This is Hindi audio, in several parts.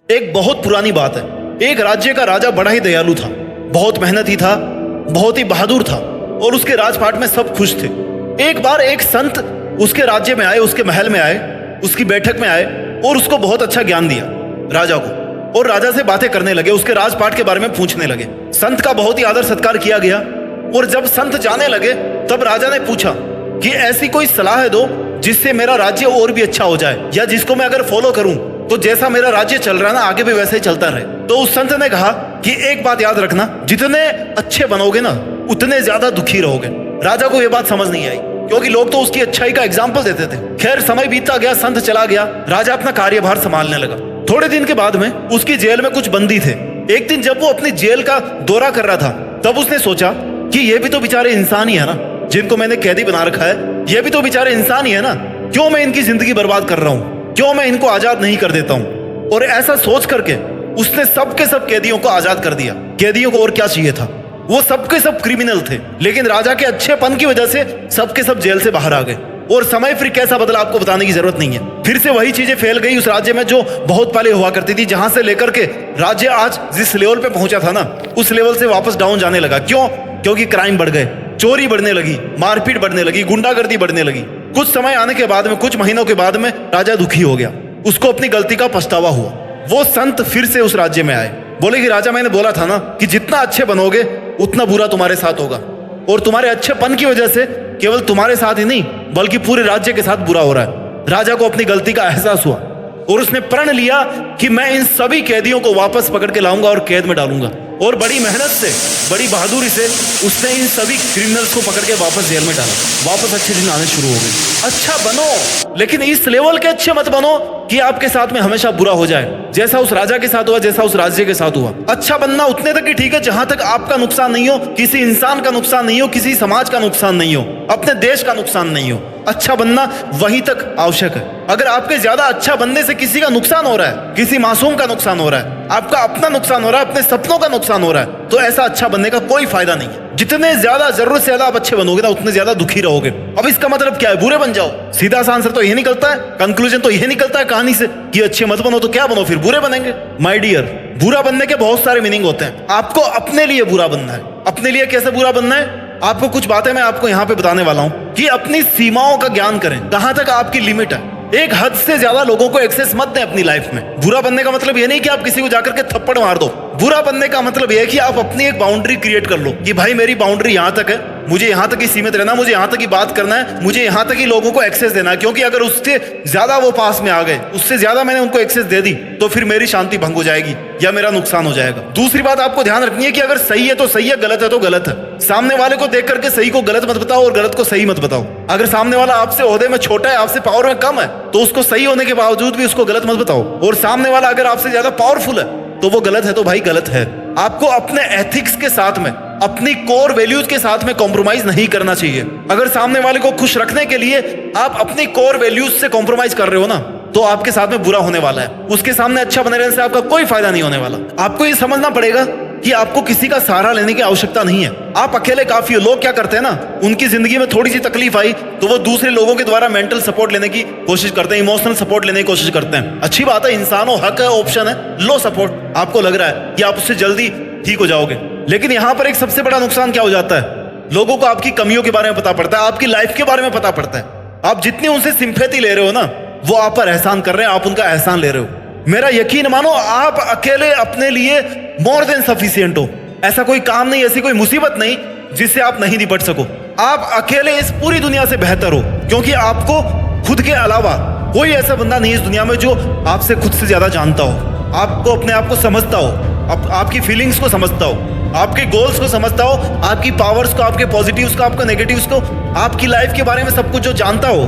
एक बहुत पुरानी बात है। एक राज्य का राजा बड़ा ही दयालु था, बहुत मेहनती था, बहुत ही बहादुर था और उसके राजपाट में सब खुश थे। एक बार एक संत उसके राज्य में आए, उसके महल में आए, उसकी बैठक में आए और उसको बहुत अच्छा ज्ञान दिया राजा को। और राजा से बातें करने लगे, उसके राजपाट के बारे में पूछने लगे। संत का बहुत ही आदर सत्कार किया गया और जब संत जाने लगे तब राजा ने पूछा कि ऐसी कोई सलाह दो जिससे मेरा राज्य और भी अच्छा हो जाए, या जिसको मैं अगर फॉलो करूं तो जैसा मेरा राज्य चल रहा है ना आगे भी वैसे ही चलता रहे। तो उस संत ने कहा कि एक बात याद रखना, जितने अच्छे बनोगे ना उतने ज्यादा दुखी रहोगे। राजा को यह बात समझ नहीं आई क्योंकि लोग तो उसकी अच्छाई का एग्जाम्पल देते थे। खैर समय बीतता गया, संत चला गया, राजा अपना कार्यभार संभालने लगा। थोड़े दिन के बाद में उसकी जेल में कुछ बंदी थे। एक दिन जब वो अपनी जेल का दौरा कर रहा था तब उसने सोचा कि ये भी तो बेचारे इंसान ही है ना, जिनको मैंने कैदी बना रखा है, ये भी तो बेचारे इंसान ही है ना, क्यों मैं इनकी जिंदगी बर्बाद कर रहा हूँ, क्यों मैं इनको आजाद नहीं कर देता हूँ। और ऐसा सोच करके उसने सबके सब कैदियों को आजाद कर दिया। कैदियों को और क्या चाहिए था, वो सबके सब क्रिमिनल थे, लेकिन राजा के अच्छेपन की वजह से सबके सब जेल से बाहर आ गए। और समय फिर कैसा बदला आपको बताने की जरूरत नहीं है। फिर से वही चीजें फैल गई उस राज्य में जो बहुत पहले हुआ करती थी, जहां से लेकर के राज्य आज जिस लेवल पे पहुंचा था ना उस लेवल से वापस डाउन जाने लगा। क्यों? क्योंकि क्राइम बढ़ गए, चोरी बढ़ने लगी, मारपीट बढ़ने लगी, गुंडागर्दी बढ़ने लगी। कुछ समय आने के बाद में, कुछ महीनों के बाद में राजा दुखी हो गया, उसको अपनी गलती का पछतावा हुआ। वो संत फिर से उस राज्य में आए, बोले कि राजा मैंने बोला था ना कि जितना अच्छे बनोगे उतना बुरा तुम्हारे साथ होगा, और तुम्हारे अच्छेपन की वजह से केवल तुम्हारे साथ ही नहीं बल्कि पूरे राज्य के साथ बुरा हो रहा है। राजा को अपनी गलती का एहसास हुआ और उसने प्रण लिया कि मैं इन सभी कैदियों को वापस पकड़ के लाऊंगा और कैद में डालूंगा। और बड़ी मेहनत से, बड़ी बहादुरी से उसने इन सभी क्रिमिनल्स को पकड़ के वापस जेल में डाला। वापस अच्छे दिन आने शुरू हो गए। अच्छा बनो, लेकिन इस लेवल के अच्छे मत बनो कि आपके साथ में हमेशा बुरा हो जाए, जैसा उस राजा के साथ हुआ, जैसा उस राज्य के साथ हुआ। अच्छा बनना उतने तक ही ठीक है जहां तक आपका नुकसान नहीं हो, किसी इंसान का नुकसान नहीं हो, किसी समाज का नुकसान नहीं हो, अपने देश का नुकसान नहीं हो। अच्छा बनना वहीं तक आवश्यक है। अगर आपके ज्यादा अच्छा बनने से किसी का नुकसान हो रहा है, किसी मासूम का नुकसान हो रहा है, आपका अपना नुकसान हो रहा है, अपने सपनों का नुकसान हो रहा है, तो ऐसा अच्छा बनने का कोई फायदा नहीं है। जितने ज्यादा जरूरत से ज्यादा आप अच्छे बनोगे ना उतने ज्यादा दुखी रहोगे। अब इसका मतलब क्या है? बुरे बन जाओ। सीधा सा आंसर तो यही निकलता है, कंक्लूजन तो यही निकलता है कहानी से कि अच्छे मत बनो तो क्या बनो, फिर बुरे बनेंगे। माय डियर, बुरा बनने के बहुत सारे मीनिंग होते हैं। आपको अपने लिए बुरा बनना है। अपने लिए कैसे बुरा बनना है? आपको कुछ बातें मैं आपको यहाँ पे बताने वाला हूँ कि अपनी सीमाओं का ज्ञान करें, कहां तक आपकी लिमिट है। एक हद से ज्यादा लोगों को एक्सेस मत दें अपनी लाइफ में। बुरा बनने का मतलब ये नहीं कि आप किसी को जाकर के थप्पड़ मार दो। बुरा बनने का मतलब यह है कि आप अपनी एक बाउंड्री क्रिएट कर लो कि भाई मेरी बाउंड्री यहाँ तक है, मुझे यहाँ तक ही सीमित रहना, मुझे यहाँ तक ही बात करना है, मुझे यहाँ तक ही लोगों को एक्सेस देना है। क्योंकि अगर उससे ज्यादा वो पास में आ गए, उससे ज्यादा मैंने उनको एक्सेस दे दी तो फिर मेरी शांति भंग हो जाएगी या मेरा नुकसान हो जाएगा। दूसरी बात आपको ध्यान रखनी है कि अगर सही है तो सही है, गलत है तो गलत है। सामने वाले को देख करके सही को गलत मत बताओ और गलत को सही मत बताओ। अगर सामने वाला आपसे ओहदे में छोटा है, आपसे पावर में कम है, तो उसको सही होने के बावजूद भी उसको गलत मत बताओ। और सामने वाला अगर आपसे ज्यादा पावरफुल है तो वो गलत है तो भाई गलत है। आपको अपने एथिक्स के साथ में, अपनी कोर वैल्यूज के साथ में कॉम्प्रोमाइज नहीं करना चाहिए। अगर सामने वाले को खुश रखने के लिए आप अपनी कोर वैल्यूज से कॉम्प्रोमाइज कर रहे हो ना तो आपके साथ में बुरा होने वाला है। उसके सामने अच्छा बने रहने से आपका कोई फायदा नहीं होने वाला। आपको ये समझना पड़ेगा कि आपको किसी का सहारा लेने की आवश्यकता नहीं है, आप अकेले काफी हो। लोग क्या करते हैं ना, उनकी जिंदगी में थोड़ी सी तकलीफ आई तो वो दूसरे लोगों के द्वारा मेंटल सपोर्ट लेने की कोशिश करते हैं, इमोशनल सपोर्ट लेने की कोशिश करते हैं। अच्छी बात है, इंसान हो, हक है, ऑप्शन है, लो सपोर्ट। आपको लग रहा है कि आप उससे जल्दी ठीक हो जाओगे, लेकिन यहां पर एक सबसे बड़ा नुकसान क्या हो जाता है, लोगों को आपकी कमियों के बारे में पता पड़ता है, आपकी लाइफ के बारे में पता पड़ता है। आप जितनी उनसे सिंपैथी ले रहे हो ना वो आप पर एहसान कर रहे हैं, आप उनका एहसान ले रहे हो। मेरा यकीन मानो, आप अकेले अपने लिए मोर देन सफिशिएंट हो। ऐसा कोई काम नहीं, ऐसी कोई मुसीबत नहीं जिससे आप नहीं निपट सको। आप अकेले इस पूरी दुनिया से बेहतर हो, क्योंकि आपको खुद के अलावा कोई ऐसा बंदा नहीं इस दुनिया में जो आपसे खुद से ज्यादा जानता हो, आपको अपने आप को समझता हो, आपकी फीलिंग्स को समझता हो, आपके गोल्स को समझता हो, आपकी पावर्स को, आपके पॉजिटिव्स को, आपके नेगेटिव्स को, आपकी लाइफ के बारे में सब कुछ जो जानता हो।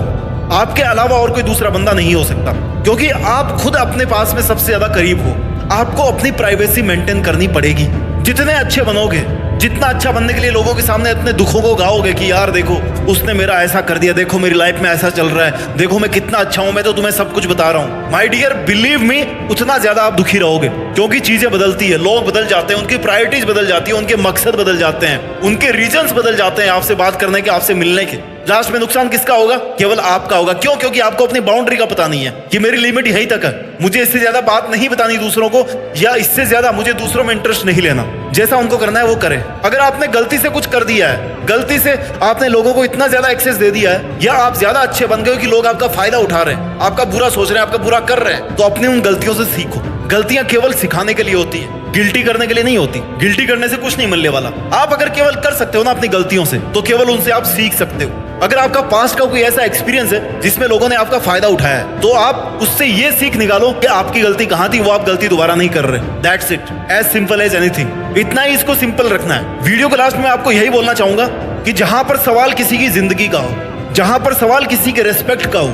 आपके अलावा और कोई दूसरा बंदा नहीं हो सकता, क्योंकि आप खुद अपने पास में सबसे ज्यादा करीब हो। आपको अपनी प्राइवेसी मेंटेन करनी पड़ेगी। जितने अच्छे बनोगे, जितना अच्छा बनने के लिए लोगों के सामने अपने दुखों को गाओगे कि यार देखो उसने मेरा ऐसा कर दिया, देखो मेरी लाइफ में ऐसा चल रहा है, देखो मैं कितना अच्छा हूं, मैं तो तुम्हें सब कुछ बता रहा हूं। माय डियर, बिलीव मी, उतना ज्यादा आप दुखी रहोगे, क्योंकि चीजें बदलती है, लोग बदल जाते हैं, उनकी प्रायोरिटीज बदल जाती है, उनके मकसद बदल जाते हैं, उनके रीजंस बदल जाते हैं आपसे बात करने के, आपसे मिलने के। लास्ट में नुकसान किसका होगा? केवल आपका होगा। क्यों? क्योंकि आपको अपनी बाउंड्री का पता नहीं है कि मेरी लिमिट यहीं तक है, मुझे इससे ज्यादा बात नहीं बतानी दूसरों को, या इससे ज्यादा मुझे दूसरों में इंटरेस्ट नहीं लेना। जैसा उनको करना है वो करे। अगर आपने गलती से कुछ कर दिया है, गलती से आपने लोगों को इतना ज्यादा एक्सेस दे दिया है, या आप ज्यादा अच्छे बन गए हो कि लोग आपका फायदा उठा रहे हैं, आपका बुरा सोच रहे हैं, आपका बुरा कर रहे हैं, तो अपनी उन गलतियों से सीखो। गलतियां केवल सिखाने के लिए होती है, गिल्टी करने के लिए नहीं होती। गिल्टी करने से कुछ नहीं मिलने वाला। आप अगर केवल कर सकते हो ना अपनी गलतियों से, तो केवल उनसे आप सीख सकते हो। अगर आपका पास्ट का कोई ऐसा एक्सपीरियंस है जिसमें लोगों ने आपका फायदा उठाया है, तो आप उससे ये सीख निकालो कि आपकी गलती कहां थी, वो आप गलती दोबारा नहीं कर रहे। That's it, as simple as anything. इतना ही इसको सिंपल रखना है। वीडियो के लास्ट में आपको यही बोलना चाहूंगा कि जहां पर सवाल किसी की जिंदगी का हो, जहां पर सवाल किसी के रेस्पेक्ट का हो,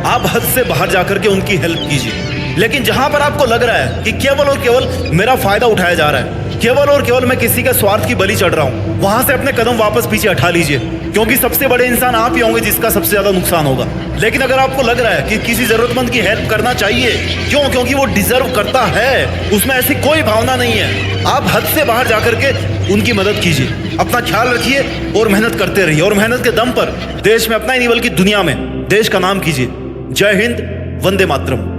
आप हद से बाहर जाकर के उनकी हेल्प कीजिए। लेकिन जहां पर आपको लग रहा है कि केवल और केवल मेरा फायदा उठाया जा रहा है, केवल और केवल मैं किसी का स्वार्थ की बलि चढ़ रहा हूं, वहां से अपने कदम वापस पीछे हटा लीजिए, क्योंकि सबसे बड़े इंसान आप ही होंगे जिसका सबसे ज्यादा नुकसान होगा। लेकिन अगर आपको लग रहा है कि किसी जरूरतमंद की हेल्प करना चाहिए, क्यों? क्योंकि वो डिजर्व करता है, उसमें ऐसी कोई भावना नहीं है, आप हद से बाहर जाकर के उनकी मदद कीजिए। अपना ख्याल रखिए और मेहनत करते रहिए, और मेहनत के दम पर देश में अपना ही नहीं बल्कि दुनिया में देश का नाम कीजिए। जय हिंद, वंदे मातरम।